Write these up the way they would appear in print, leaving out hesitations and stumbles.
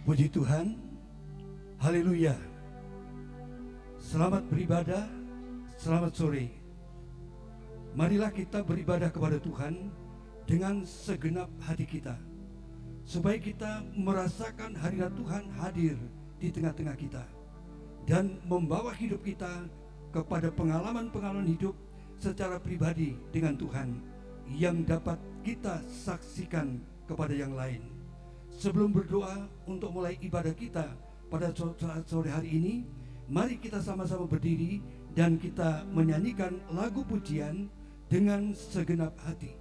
Puji Tuhan, haleluya. Selamat beribadah, selamat sore. Marilah kita beribadah kepada Tuhan dengan segenap hati kita, supaya kita merasakan hadirat Tuhan hadir di tengah-tengah kita dan membawa hidup kita kepada pengalaman-pengalaman hidup secara pribadi dengan Tuhan yang dapat kita saksikan kepada yang lain. Sebelum berdoa untuk mulai ibadah kita pada saat sore hari ini, mari kita sama-sama berdiri dan kita menyanyikan lagu pujian dengan segenap hati.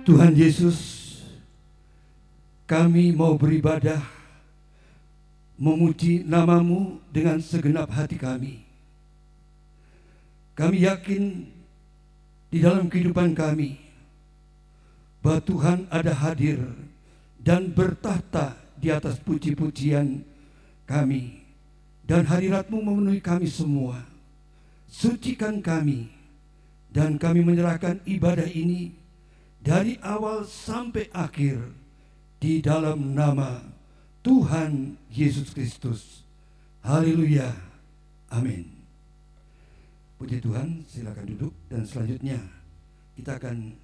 Tuhan Yesus, kami mau beribadah, memuji nama-Mu dengan segenap hati kami. Kami yakin di dalam kehidupan kami bahwa Tuhan ada hadir dan bertahta di atas puji-pujian kami, dan hadirat-Mu memenuhi kami semua. Sucikan kami, dan kami menyerahkan ibadah ini dari awal sampai akhir di dalam nama Tuhan Yesus Kristus. Haleluya. Amin. Puji Tuhan, silakan duduk, dan selanjutnya kita akan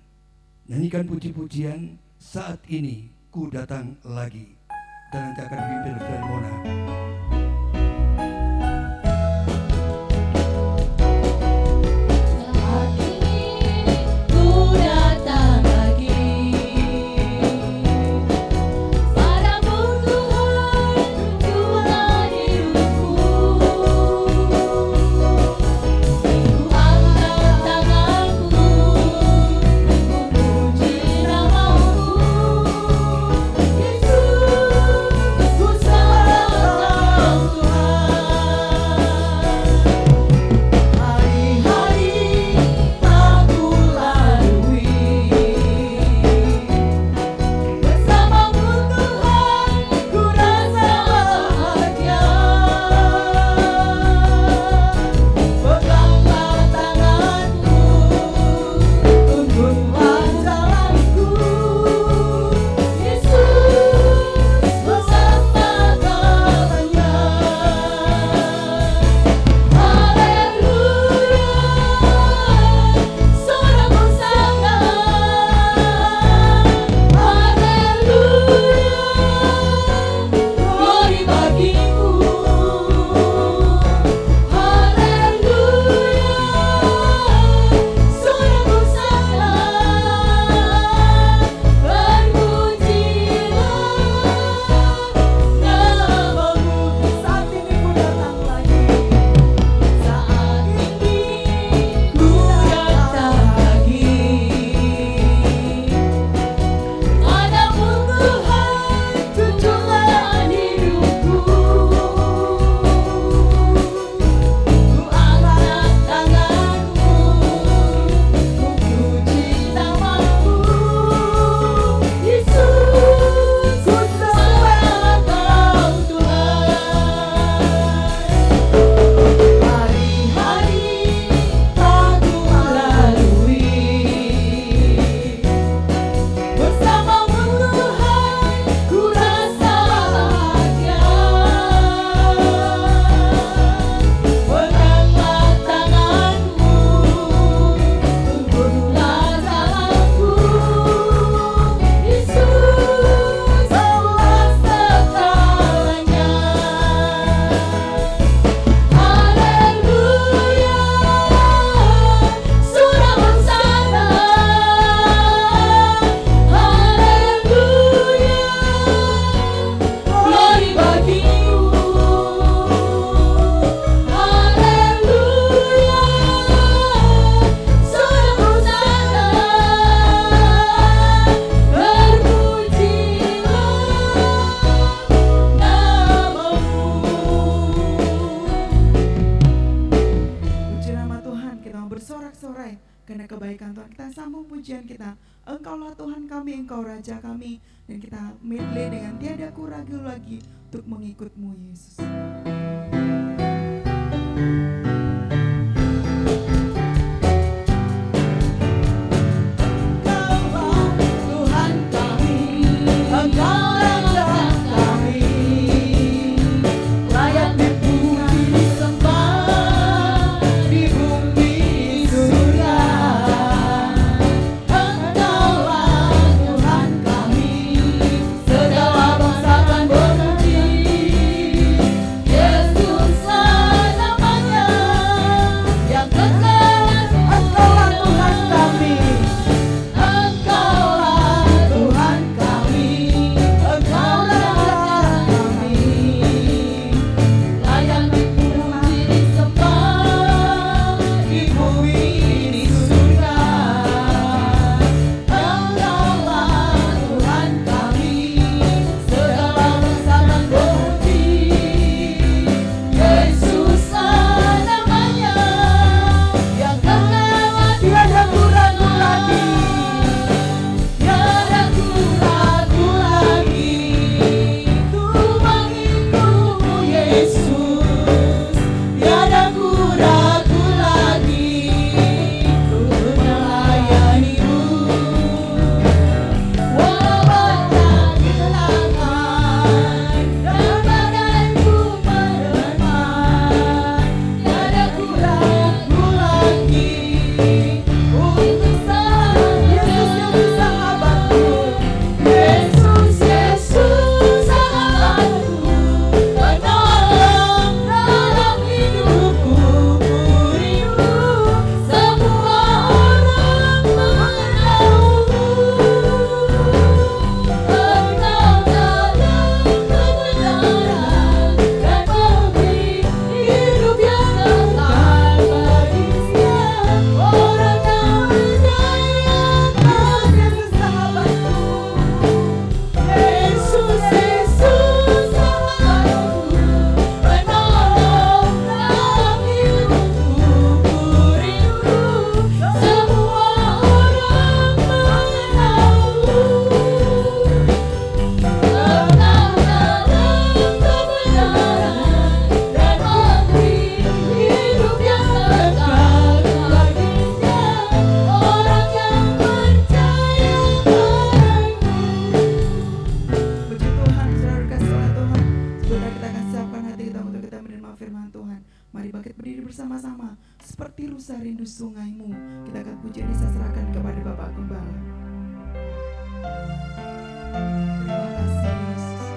nyanyikan puji-pujian Saat Ini Ku Datang Lagi, dan nanti akan dipimpin oleh Mona. Karena kebaikan Tuhan, kita sambung pujian kita. Engkaulah Tuhan kami, Engkau Raja kami. Dan kita medley dengan tiada ku ragu lagi untuk mengikut-Mu Yesus. Yeah. seperti rusa rindu sungaimu. Kita akan puji dan serahkan kepada Bapak Gembala. Terima kasih Yesus.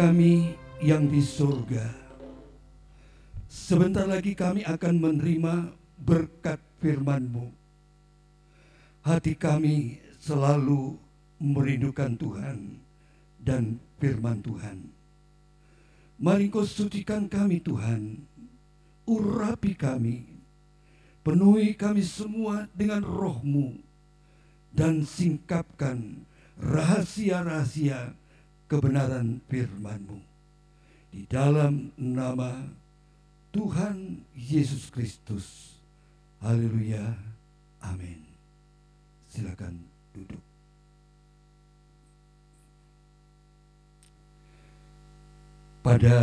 kami yang di surga, sebentar lagi kami akan menerima berkat firman-Mu. Hati kami selalu merindukan Tuhan dan firman Tuhan. Mari Kau sucikan kami Tuhan, urapi kami, penuhi kami semua dengan roh-Mu, dan singkapkan rahasia-rahasia kebenaran firman-Mu. Di dalam nama Tuhan Yesus Kristus. Haleluya. Amin. Silakan duduk. Pada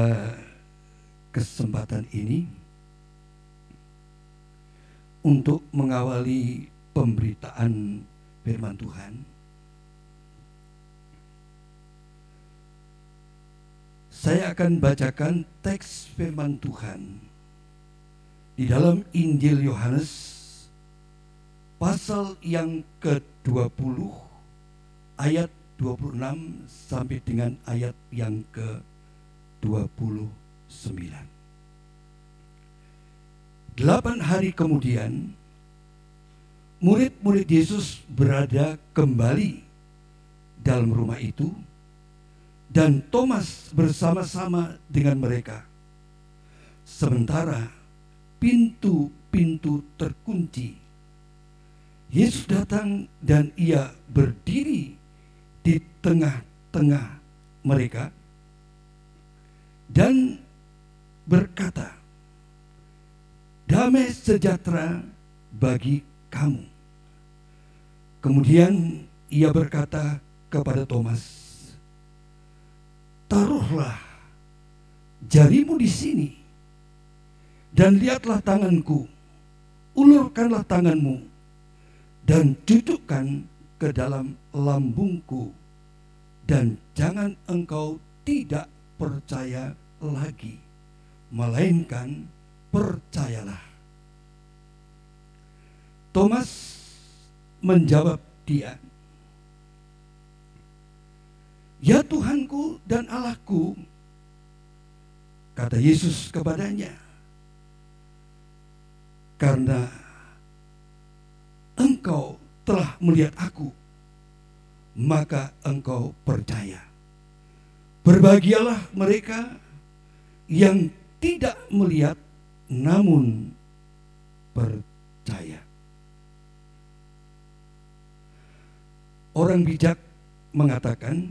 kesempatan ini, untuk mengawali pemberitaan firman Tuhan, saya akan bacakan teks firman Tuhan di dalam Injil Yohanes pasal yang ke-20 ayat 26 sampai dengan ayat yang ke-29. 8 hari kemudian, murid-murid Yesus berada kembali dalam rumah itu, dan Thomas bersama-sama dengan mereka. Sementara pintu-pintu terkunci, Yesus datang dan ia berdiri di tengah-tengah mereka dan berkata, "Damai sejahtera bagi kamu." Kemudian ia berkata kepada Thomas, "Taruhlah jarimu di sini, dan lihatlah tanganku, ulurkanlah tanganmu, dan cucukkan ke dalam lambungku, dan jangan engkau tidak percaya lagi, melainkan percayalah." Thomas menjawab dia, "Ya Tuhanku dan Allahku." Kata Yesus kepadanya, "Karena engkau telah melihat aku, maka engkau percaya. Berbahagialah mereka yang tidak melihat namun percaya." Orang bijak mengatakan,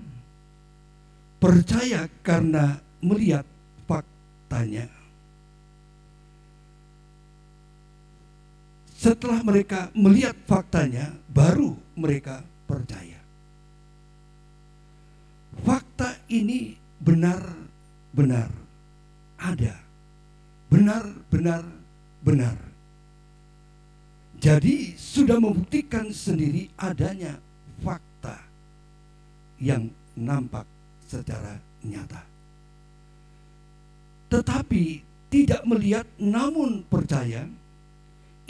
percaya karena melihat faktanya. Setelah mereka melihat faktanya, baru mereka percaya. Fakta ini benar-benar ada. Benar. Jadi sudah membuktikan sendiri adanya fakta yang nampak secara nyata. Tetapi tidak melihat namun percaya,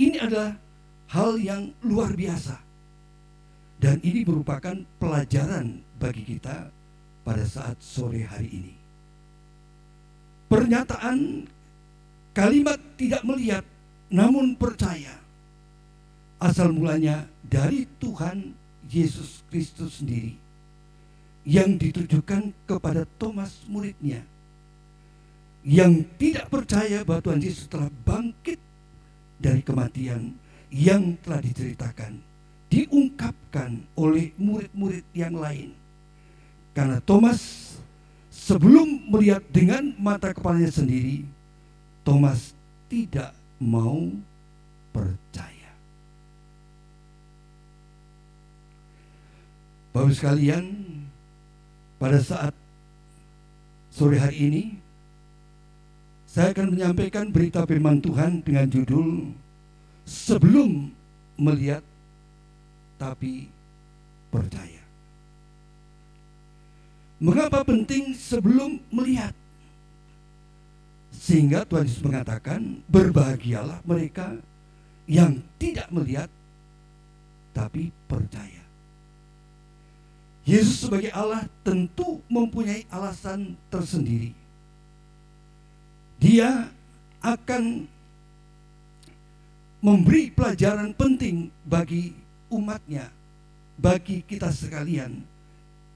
ini adalah hal yang luar biasa. Dan ini merupakan pelajaran bagi kita pada saat sore hari ini. Pernyataan kalimat tidak melihat namun percaya asal mulanya dari Tuhan Yesus Kristus sendiri, yang ditujukan kepada Thomas muridnya, yang tidak percaya bahwa Tuhan Yesus telah bangkit dari kematian yang telah diceritakan, diungkapkan oleh murid-murid yang lain. Karena Thomas sebelum melihat dengan mata kepalanya sendiri, Thomas tidak mau percaya. Bapak sekalian, pada saat sore hari ini, saya akan menyampaikan berita firman Tuhan dengan judul "Sebelum Melihat Tapi Percaya". Mengapa penting sebelum melihat? Sehingga Tuhan Yesus mengatakan, berbahagialah mereka yang tidak melihat tapi percaya. Yesus sebagai Allah tentu mempunyai alasan tersendiri. Dia akan memberi pelajaran penting bagi umatnya, bagi kita sekalian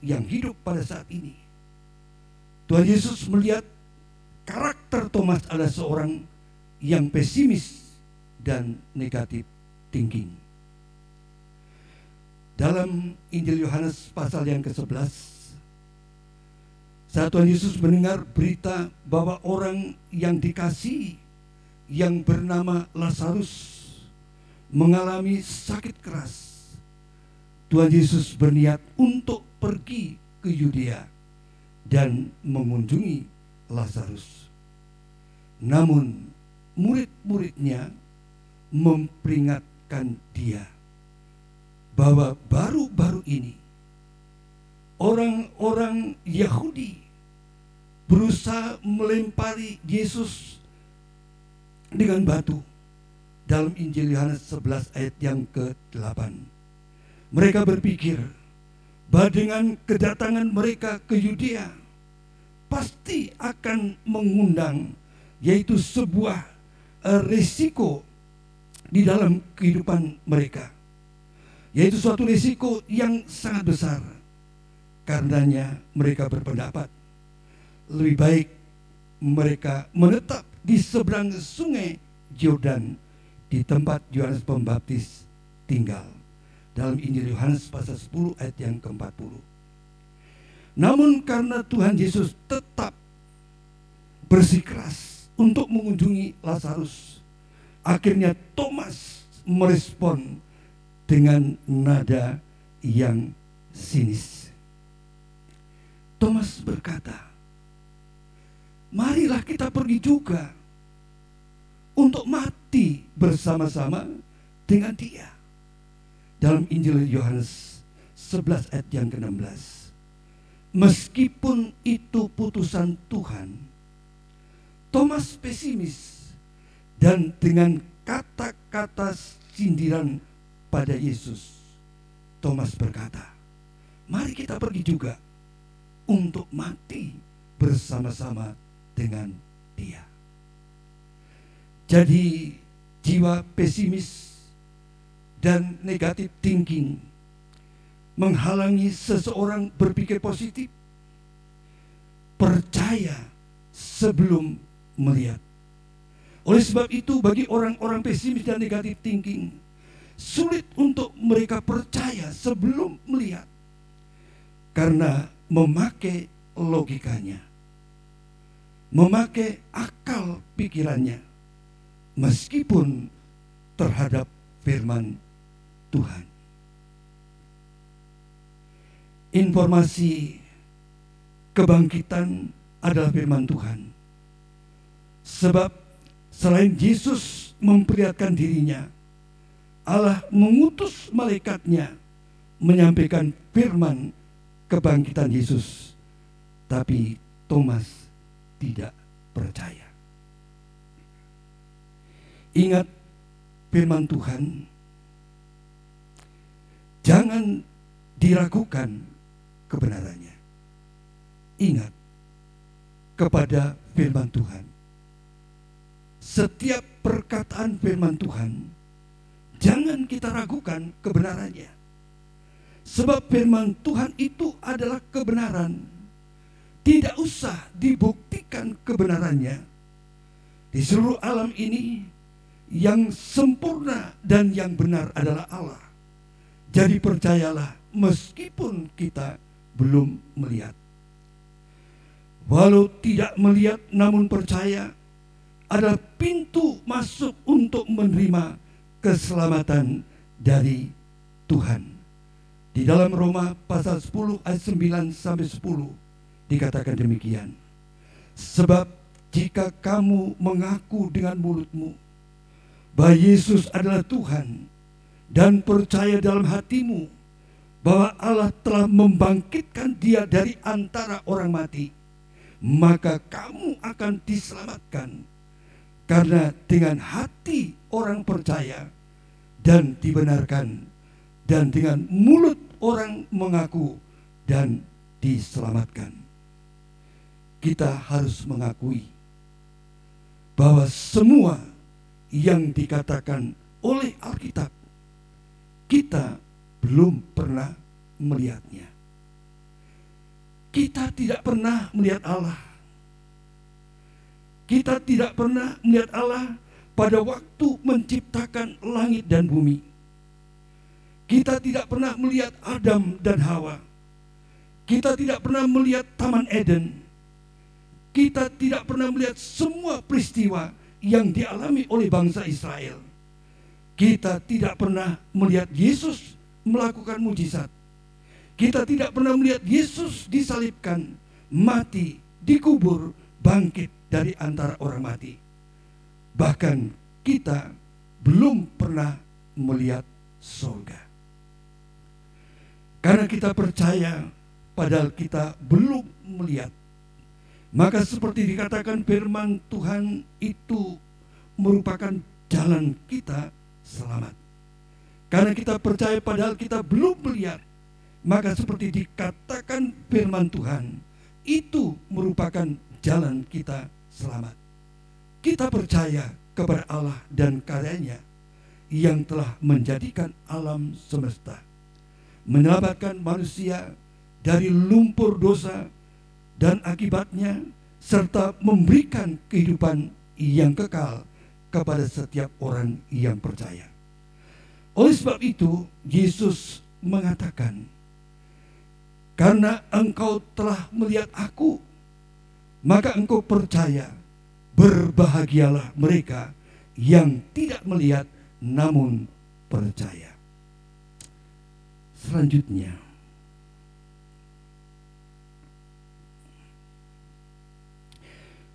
yang hidup pada saat ini. Tuhan Yesus melihat karakter Thomas adalah seorang yang pesimis dan negatif thinking. Dalam Injil Yohanes pasal yang ke-11, saat Tuhan Yesus mendengar berita bahwa orang yang dikasihi yang bernama Lazarus mengalami sakit keras, Tuhan Yesus berniat untuk pergi ke Yudea dan mengunjungi Lazarus. Namun murid-muridnya memperingatkan dia bahwa baru-baru ini orang-orang Yahudi berusaha melempari Yesus dengan batu. Dalam Injil Yohanes 11 ayat yang ke-8, mereka berpikir bahwa dengan kedatangan mereka ke Yudea pasti akan mengundang yaitu sebuah risiko di dalam kehidupan mereka, yaitu suatu risiko yang sangat besar. Karenanya mereka berpendapat lebih baik mereka menetap di seberang sungai Yordan, di tempat Yohanes Pembaptis tinggal. Dalam Injil Yohanes pasal 10 ayat yang ke-40. Namun karena Tuhan Yesus tetap bersikeras untuk mengunjungi Lazarus, akhirnya Thomas merespon dengan nada yang sinis. Thomas berkata, marilah kita pergi juga untuk mati bersama-sama dengan dia. Dalam Injil Yohanes 11 ayat yang ke-16. Meskipun itu putusan Tuhan, Thomas pesimis dan dengan kata-kata sindiran pada Yesus, Thomas berkata, mari kita pergi juga untuk mati bersama-sama dengan dia. Jadi jiwa pesimis dan negatif thinking menghalangi seseorang berpikir positif, percaya sebelum melihat. Oleh sebab itu bagi orang-orang pesimis dan negatif thinking, sulit untuk mereka percaya sebelum melihat, karena memakai logikanya, memakai akal pikirannya, meskipun terhadap firman Tuhan. Informasi kebangkitan adalah firman Tuhan. Sebab selain Yesus memperlihatkan dirinya, Allah mengutus malaikatnya menyampaikan firman kebangkitan Yesus. Tapi Thomas tidak percaya. Ingat firman Tuhan, jangan diragukan kebenarannya. Ingat kepada firman Tuhan. Setiap perkataan firman Tuhan, jangan kita ragukan kebenarannya. Sebab firman Tuhan itu adalah kebenaran. Tidak usah dibuktikan kebenarannya. Di seluruh alam ini, yang sempurna dan yang benar adalah Allah. Jadi percayalah meskipun kita belum melihat. Walau tidak melihat namun percaya adalah pintu masuk untuk menerima keselamatan dari Tuhan. Di dalam Roma pasal 10 ayat 9 sampai 10 dikatakan demikian. Sebab jika kamu mengaku dengan mulutmu bahwa Yesus adalah Tuhan dan percaya dalam hatimu bahwa Allah telah membangkitkan dia dari antara orang mati, maka kamu akan diselamatkan. Karena dengan hati orang percaya dan dibenarkan, dan dengan mulut orang mengaku dan diselamatkan. Kita harus mengakui bahwa semua yang dikatakan oleh Alkitab, kita belum pernah melihatnya. Kita tidak pernah melihat Allah. Kita tidak pernah melihat Allah pada waktu menciptakan langit dan bumi. Kita tidak pernah melihat Adam dan Hawa. Kita tidak pernah melihat Taman Eden. Kita tidak pernah melihat semua peristiwa yang dialami oleh bangsa Israel. Kita tidak pernah melihat Yesus melakukan mujizat. Kita tidak pernah melihat Yesus disalibkan, mati, dikubur, bangkit dari antara orang mati. Bahkan kita belum pernah melihat surga. Karena kita percaya padahal kita belum melihat, maka seperti dikatakan firman Tuhan itu merupakan jalan kita selamat. Karena kita percaya padahal kita belum melihat, maka seperti dikatakan firman Tuhan, itu merupakan jalan kita selamat. Kita percaya kepada Allah dan karyanya yang telah menjadikan alam semesta, menyelamatkan manusia dari lumpur dosa dan akibatnya, serta memberikan kehidupan yang kekal kepada setiap orang yang percaya. Oleh sebab itu, Yesus mengatakan, karena engkau telah melihat aku, maka engkau percaya. Berbahagialah mereka yang tidak melihat namun percaya. Selanjutnya,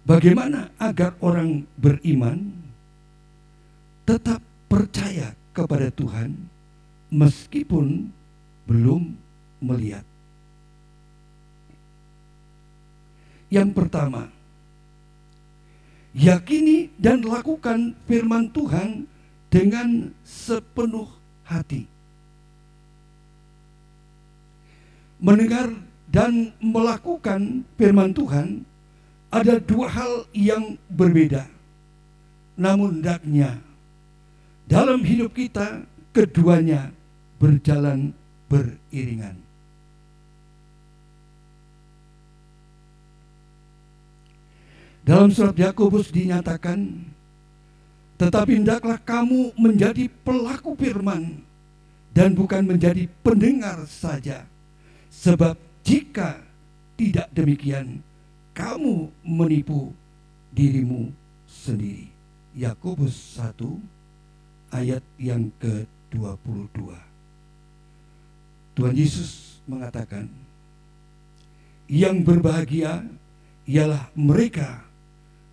bagaimana agar orang beriman tetap percaya kepada Tuhan meskipun belum melihat? Yang pertama, yakini dan lakukan firman Tuhan dengan sepenuh hati. Mendengar dan melakukan firman Tuhan ada dua hal yang berbeda. Namun hendaknya dalam hidup kita keduanya berjalan beriringan. Dalam surat Yakobus dinyatakan, tetapi hendaklah kamu menjadi pelaku firman dan bukan menjadi pendengar saja. Sebab jika tidak demikian, kamu menipu dirimu sendiri. Yakobus 1 ayat yang ke-22. Tuhan Yesus mengatakan, yang berbahagia ialah mereka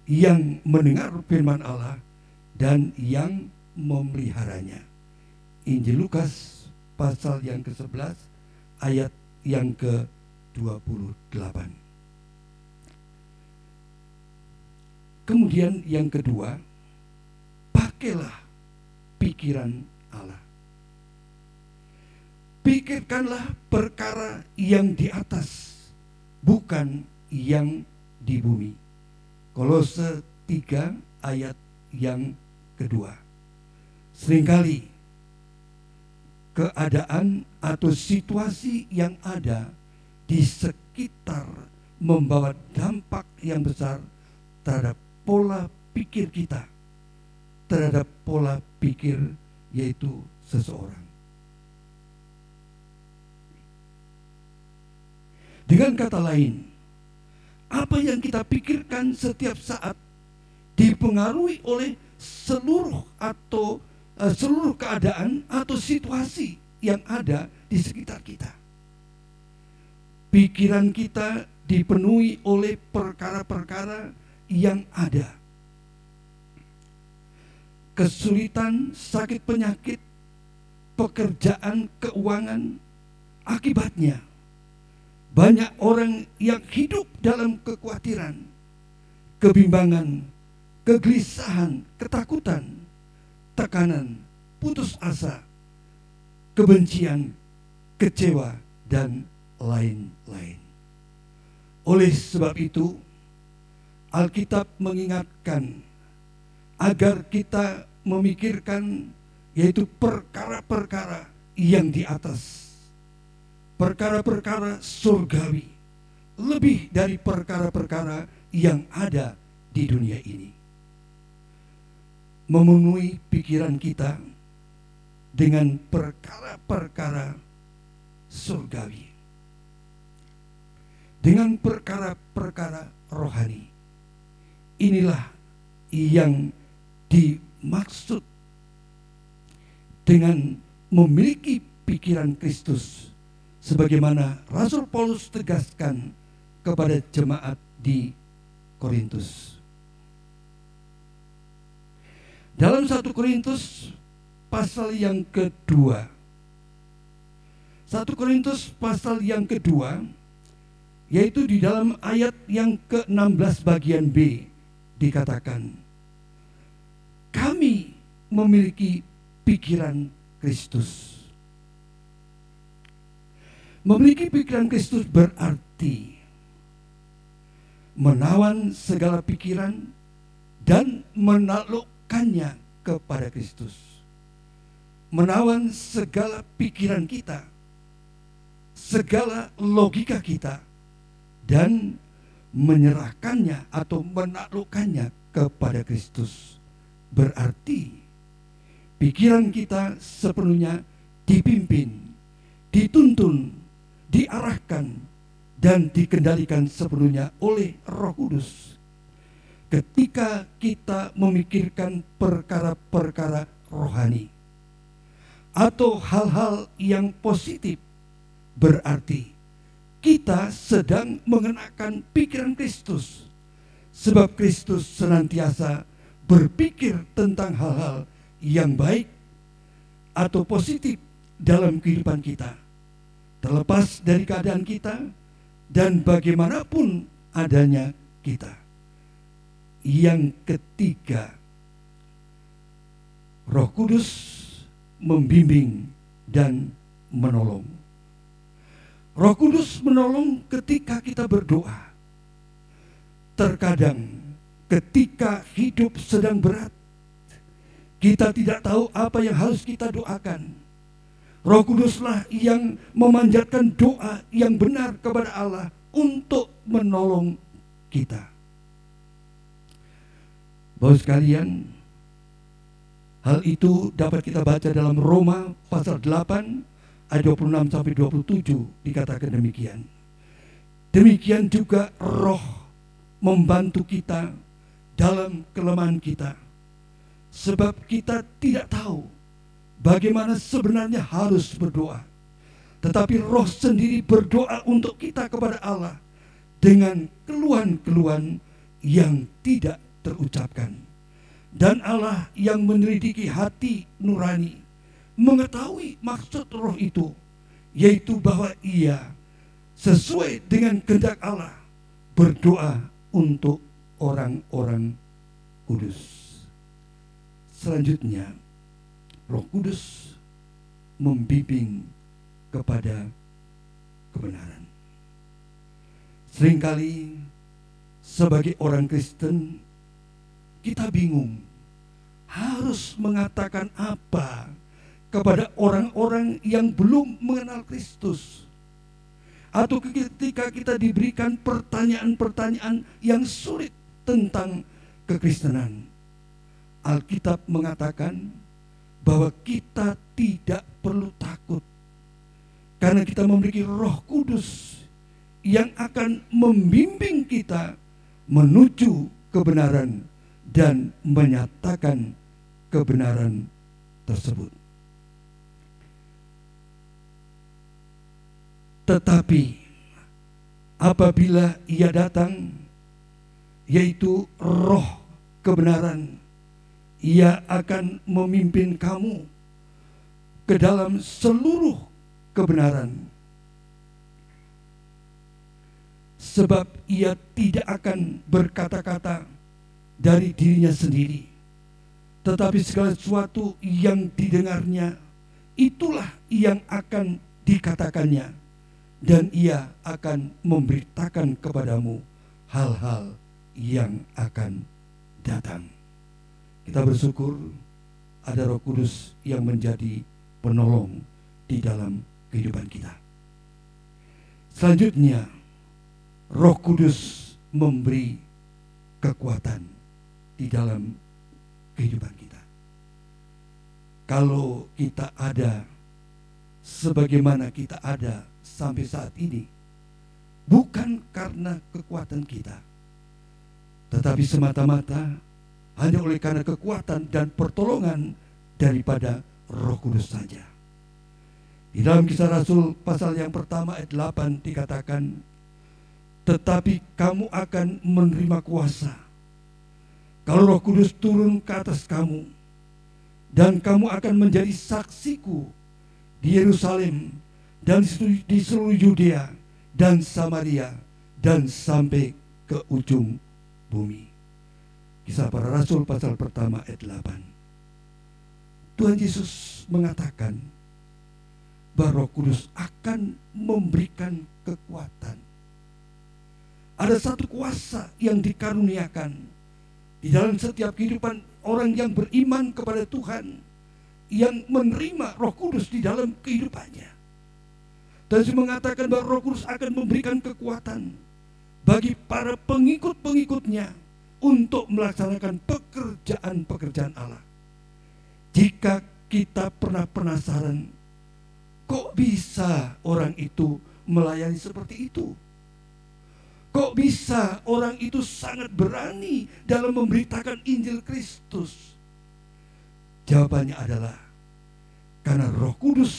yang mendengar firman Allah dan yang memeliharanya. Injil Lukas pasal yang ke-11 ayat yang ke-28. Kemudian yang kedua, pakailah pikiran Allah. Pikirkanlah perkara yang di atas, bukan yang di bumi. Kolose 3 ayat yang kedua. Seringkali keadaan atau situasi yang ada di sekitar membawa dampak yang besar terhadap pola pikir kita, terhadap pola pikir yaitu seseorang. Dengan kata lain, apa yang kita pikirkan setiap saat dipengaruhi oleh seluruh keadaan atau situasi yang ada di sekitar kita. Pikiran kita dipenuhi oleh perkara-perkara yang ada. Kesulitan, sakit penyakit, pekerjaan, keuangan, akibatnya banyak orang yang hidup dalam kekhawatiran, kebimbangan, kegelisahan, ketakutan, tekanan, putus asa, kebencian, kecewa, dan lain-lain. Oleh sebab itu, Alkitab mengingatkan agar kita memikirkan yaitu perkara-perkara yang di atas, perkara-perkara surgawi, lebih dari perkara-perkara yang ada di dunia ini. Memenuhi pikiran kita dengan perkara-perkara surgawi, dengan perkara-perkara rohani. Inilah yang dimaksud dengan memiliki pikiran Kristus, sebagaimana Rasul Paulus tegaskan kepada jemaat di Korintus. Dalam 1 Korintus pasal yang kedua, 1 Korintus pasal yang kedua, yaitu di dalam ayat yang ke-16 bagian B dikatakan, kami memiliki pikiran Kristus. Memiliki pikiran Kristus berarti menawan segala pikiran dan menaklukkannya kepada Kristus. Menawan segala pikiran kita, segala logika kita, dan menyerahkannya atau menaklukkannya kepada Kristus. Berarti pikiran kita sepenuhnya dipimpin, dituntun, diarahkan, dan dikendalikan sepenuhnya oleh Roh Kudus. Ketika kita memikirkan perkara-perkara rohani atau hal-hal yang positif, berarti kita sedang mengenakan pikiran Kristus, sebab Kristus senantiasa berpikir tentang hal-hal yang baik atau positif dalam kehidupan kita, terlepas dari keadaan kita dan bagaimanapun adanya kita. Yang ketiga, Roh Kudus membimbing dan menolong. Roh Kudus menolong ketika kita berdoa. Terkadang ketika hidup sedang berat, kita tidak tahu apa yang harus kita doakan. Roh Kuduslah yang memanjatkan doa yang benar kepada Allah untuk menolong kita. Bapak sekalian, hal itu dapat kita baca dalam Roma pasal 8 ayat 26 sampai 27 dikatakan demikian. Demikian juga Roh membantu kita dalam kelemahan kita, sebab kita tidak tahu bagaimana sebenarnya harus berdoa. Tetapi Roh sendiri berdoa untuk kita kepada Allah dengan keluhan-keluhan yang tidak terucapkan. Dan Allah yang menyelidiki hati nurani mengetahui maksud Roh itu, yaitu bahwa Ia sesuai dengan kehendak Allah berdoa untuk orang-orang kudus. Selanjutnya, Roh Kudus membimbing kepada kebenaran. Seringkali sebagai orang Kristen kita bingung harus mengatakan apa kepada orang-orang yang belum mengenal Kristus. Atau ketika kita diberikan pertanyaan-pertanyaan yang sulit tentang kekristenan, Alkitab mengatakan bahwa kita tidak perlu takut, karena kita memiliki Roh Kudus yang akan membimbing kita menuju kebenaran dan menyatakan kebenaran tersebut. Tetapi apabila Ia datang, yaitu Roh kebenaran, Ia akan memimpin kamu ke dalam seluruh kebenaran. Sebab Ia tidak akan berkata-kata dari dirinya sendiri, tetapi segala sesuatu yang didengarnya, itulah yang akan dikatakannya, dan Ia akan memberitakan kepadamu hal-hal yang akan datang. Kita bersyukur ada Roh Kudus yang menjadi penolong di dalam kehidupan kita. Selanjutnya, Roh Kudus memberi kekuatan di dalam kehidupan kita. Kalau kita ada sebagaimana kita ada sampai saat ini, bukan karena kekuatan kita, tetapi semata-mata hanya oleh karena kekuatan dan pertolongan daripada Roh Kudus saja. Di dalam Kisah Rasul pasal yang pertama ayat 8 dikatakan, tetapi kamu akan menerima kuasa kalau Roh Kudus turun ke atas kamu, dan kamu akan menjadi saksiku di Yerusalem dan di seluruh Yudea dan Samaria dan sampai ke ujung bumi. Kisah Para Rasul pasal pertama ayat 8. Tuhan Yesus mengatakan bahwa Roh Kudus akan memberikan kekuatan. Ada satu kuasa yang dikaruniakan di dalam setiap kehidupan orang yang beriman kepada Tuhan, yang menerima Roh Kudus di dalam kehidupannya. Dan Yesus mengatakan bahwa Roh Kudus akan memberikan kekuatan bagi para pengikut-pengikutnya untuk melaksanakan pekerjaan-pekerjaan Allah. Jika kita pernah penasaran, kok bisa orang itu melayani seperti itu? Kok bisa orang itu sangat berani dalam memberitakan Injil Kristus? Jawabannya adalah karena Roh Kudus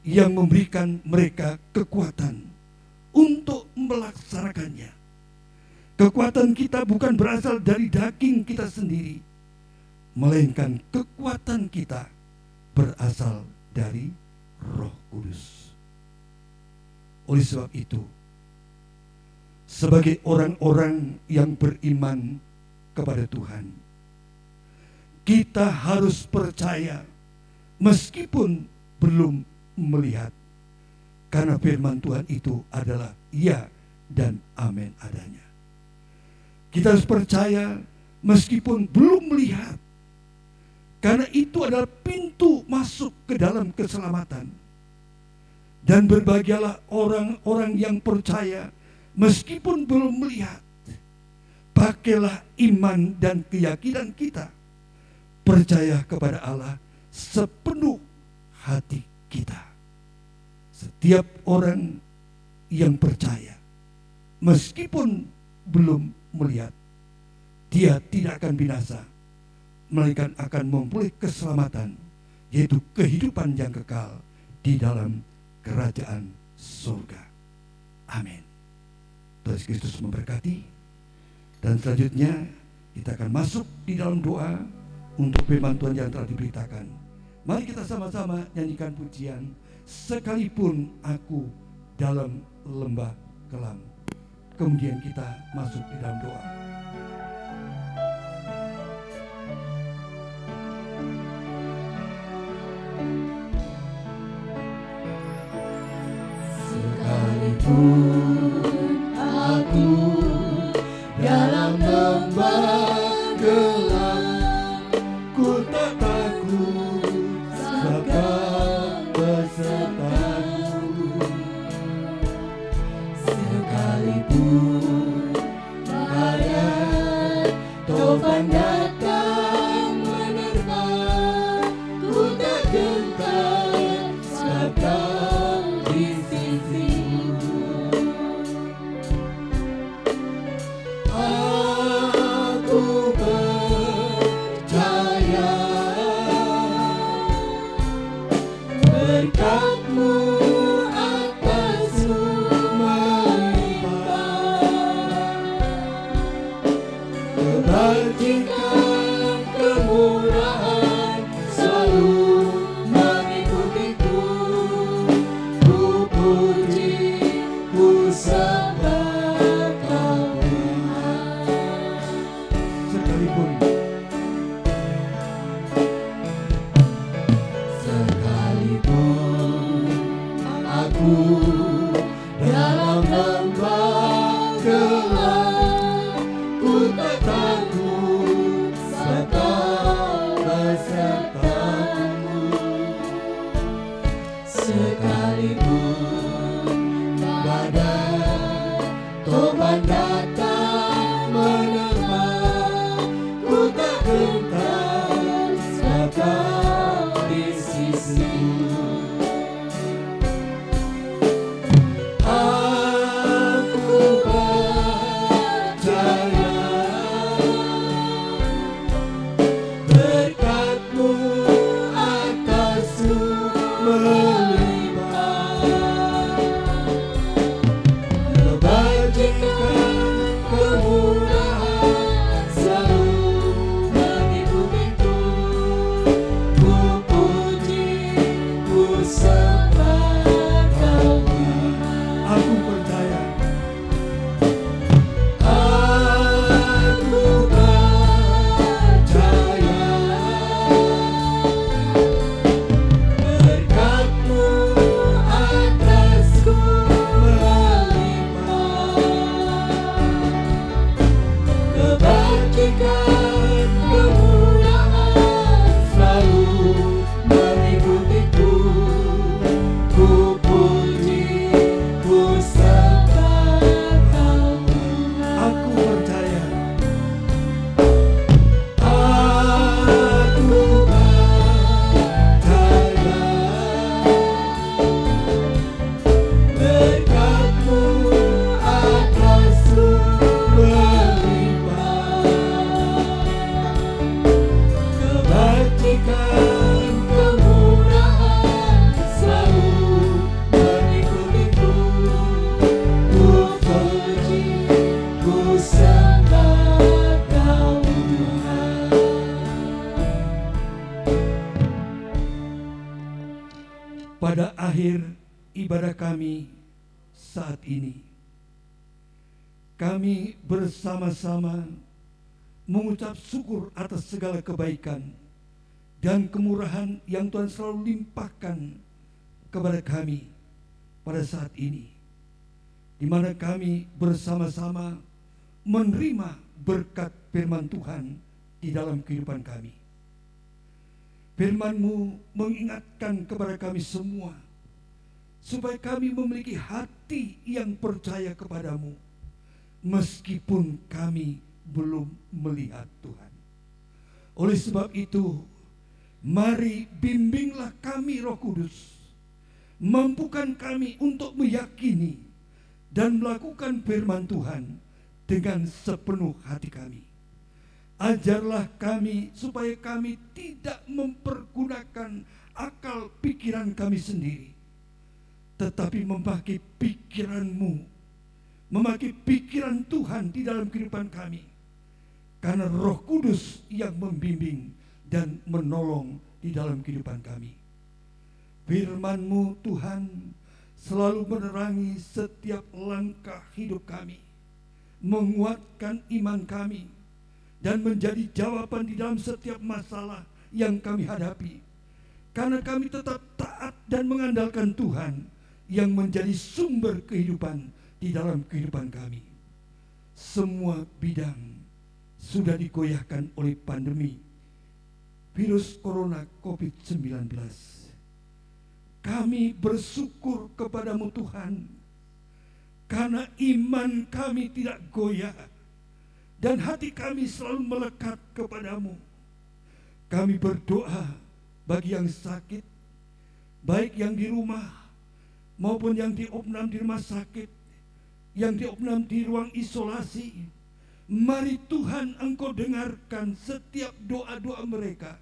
yang memberikan mereka kekuatan untuk melaksanakannya. Kekuatan kita bukan berasal dari daging kita sendiri, melainkan kekuatan kita berasal dari Roh Kudus. Oleh sebab itu, sebagai orang-orang yang beriman kepada Tuhan, kita harus percaya meskipun belum melihat, karena firman Tuhan itu adalah ya dan amin adanya. Kita harus percaya meskipun belum melihat, karena itu adalah pintu masuk ke dalam keselamatan. Dan berbahagialah orang-orang yang percaya meskipun belum melihat. Pakailah iman dan keyakinan kita, percaya kepada Allah sepenuh hati kita. Setiap orang yang percaya meskipun belum melihat, dia tidak akan binasa, melainkan akan memperoleh keselamatan, yaitu kehidupan yang kekal di dalam kerajaan surga. Amin. Tuhan Kristus memberkati. Dan selanjutnya kita akan masuk di dalam doa untuk firman Tuhan yang telah diberitakan. Mari kita sama-sama nyanyikan pujian Sekalipun Aku Dalam Lembah Kelam. Kemudian kita masuk di dalam doa. Sekalipun aku dalam lembah gelap, ku tak takut sebab besertaku. Sekalipun badai topan datang menerpa, ku tak gentar sebab Kau di sisiku. Aku percaya berkat-Mu atasku melimpah, kebajikan kemurahan selalu mengikutiku. Ku puji, ku sembah Kau Tuhan. Sekalipun Sekalipun aku dalam lembah gelap, ku tak takut sebab Kau besertaku. Sekalipun badai topan datang menerpa, ku tak gentar sebab Kau di sisiku. Aku percaya berkat-Mu atasku akhir ibadah kami saat ini, kami bersama-sama mengucap syukur atas segala kebaikan dan kemurahan yang Tuhan selalu limpahkan kepada kami pada saat ini, di mana kami bersama-sama menerima berkat firman Tuhan di dalam kehidupan kami. Firman-Mu mengingatkan kepada kami semua supaya kami memiliki hati yang percaya kepadamu meskipun kami belum melihat Tuhan. Oleh sebab itu, mari bimbinglah kami Roh Kudus, mampukan kami untuk meyakini dan melakukan firman Tuhan dengan sepenuh hati kami. Ajarlah kami supaya kami tidak mempergunakan akal pikiran kami sendiri, tetapi memakai pikiran-Mu, memakai pikiran Tuhan di dalam kehidupan kami. Karena Roh Kudus yang membimbing dan menolong di dalam kehidupan kami. Firman-Mu Tuhan selalu menerangi setiap langkah hidup kami, menguatkan iman kami, dan menjadi jawaban di dalam setiap masalah yang kami hadapi. Karena kami tetap taat dan mengandalkan Tuhan yang menjadi sumber kehidupan di dalam kehidupan kami. Semua bidang sudah digoyahkan oleh pandemi virus corona COVID-19. Kami bersyukur kepadamu Tuhan, karena iman kami tidak goyah dan hati kami selalu melekat kepadamu. Kami berdoa bagi yang sakit, baik yang di rumah maupun yang diopnam di rumah sakit, yang diopnam di ruang isolasi. Mari Tuhan, Engkau dengarkan setiap doa-doa mereka.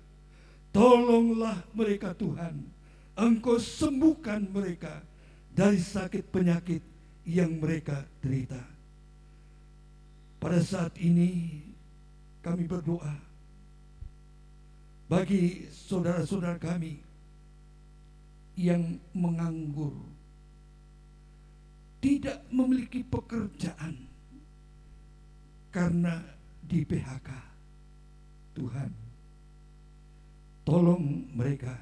Tolonglah mereka Tuhan, Engkau sembuhkan mereka dari sakit penyakit yang mereka derita. Pada saat ini kami berdoa bagi saudara-saudara kami yang menganggur, tidak memiliki pekerjaan karena di PHK. Tuhan, tolong mereka.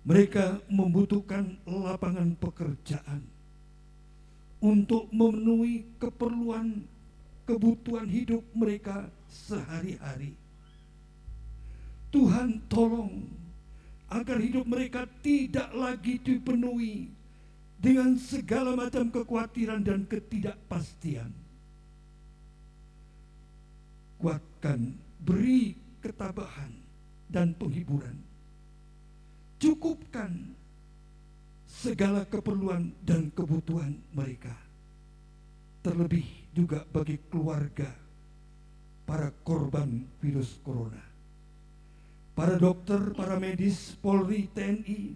Mereka membutuhkan lapangan pekerjaan untuk memenuhi kebutuhan hidup mereka sehari-hari. Tuhan, tolong agar hidup mereka tidak lagi dipenuhi dengan segala macam kekhawatiran dan ketidakpastian. Kuatkan, beri ketabahan dan penghiburan. Cukupkan segala keperluan dan kebutuhan mereka. Terlebih juga bagi keluarga para korban virus corona, para dokter, para medis, Polri, TNI,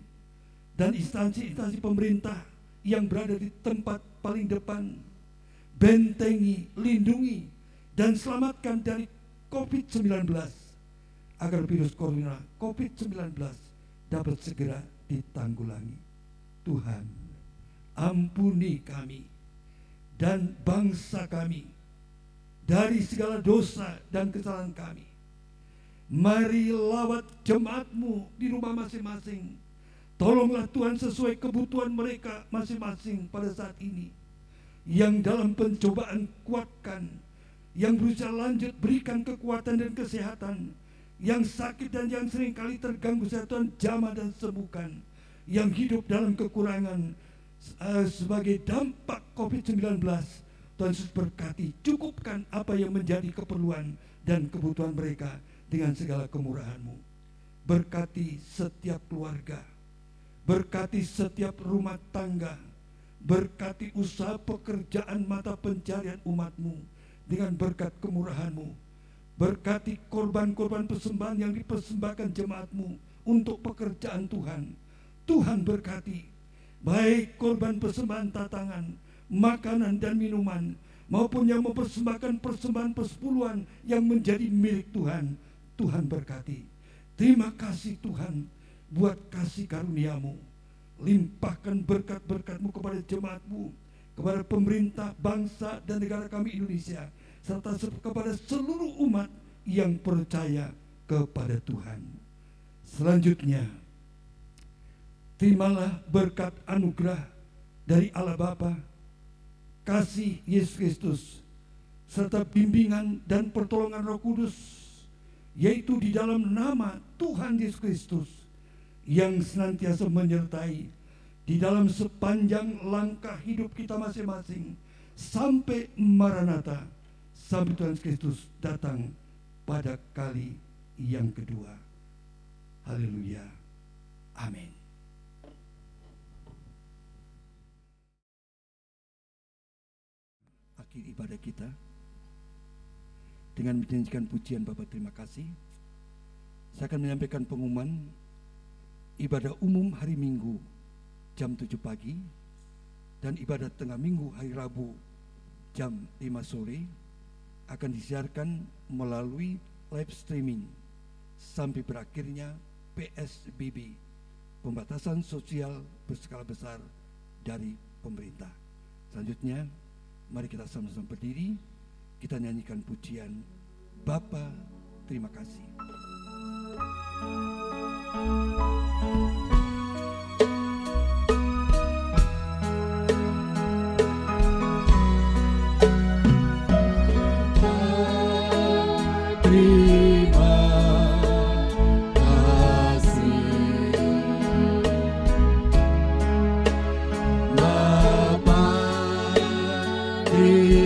dan instansi-instansi pemerintah yang berada di tempat paling depan. Bentengi, lindungi, dan selamatkan dari COVID-19 agar virus corona COVID-19 dapat segera ditanggulangi. Tuhan, ampuni kami dan bangsa kami dari segala dosa dan kesalahan kami. Mari lawat jemaat-Mu di rumah masing-masing. Tolonglah Tuhan sesuai kebutuhan mereka masing-masing pada saat ini. Yang dalam pencobaan kuatkan, yang berusaha lanjut berikan kekuatan dan kesehatan, yang sakit dan yang seringkali terganggu kesehatan jamah dan sembuhkan, yang hidup dalam kekurangan sebagai dampak COVID-19. Tuhan Yesus berkati, cukupkan apa yang menjadi keperluan dan kebutuhan mereka dengan segala kemurahan-Mu. Berkati setiap keluarga, berkati setiap rumah tangga, berkati usaha pekerjaan mata pencarian umat-Mu dengan berkat kemurahan-Mu. Berkati korban-korban persembahan yang dipersembahkan jemaat-Mu untuk pekerjaan Tuhan. Tuhan berkati baik korban persembahan tatangan, makanan dan minuman, maupun yang mempersembahkan persembahan persepuluhan yang menjadi milik Tuhan. Tuhan berkati. Terima kasih Tuhan buat kasih karunia-Mu. limpahkan berkat-berkat-Mu kepada jemaat-Mu, kepada pemerintah, bangsa dan negara kami Indonesia, serta kepada seluruh umat yang percaya kepada Tuhan. Selanjutnya, terimalah berkat anugerah dari Allah Bapa, kasih Yesus Kristus, serta bimbingan dan pertolongan Roh Kudus, yaitu di dalam nama Tuhan Yesus Kristus, yang senantiasa menyertai di dalam sepanjang langkah hidup kita masing-masing sampai Maranatha, sampai Tuhan Kristus datang pada kali yang kedua. Haleluya. Amin. Akhir ibadah kita dengan menyanyikan pujian Bapa terima kasih. Saya akan menyampaikan pengumuman ibadah umum hari Minggu jam 7 pagi dan ibadah tengah minggu hari Rabu jam 5 sore akan disiarkan melalui live streaming sampai berakhirnya PSBB, pembatasan sosial berskala besar dari pemerintah. Selanjutnya, mari kita sama-sama berdiri, kita nyanyikan pujian Bapa terima kasih. Terima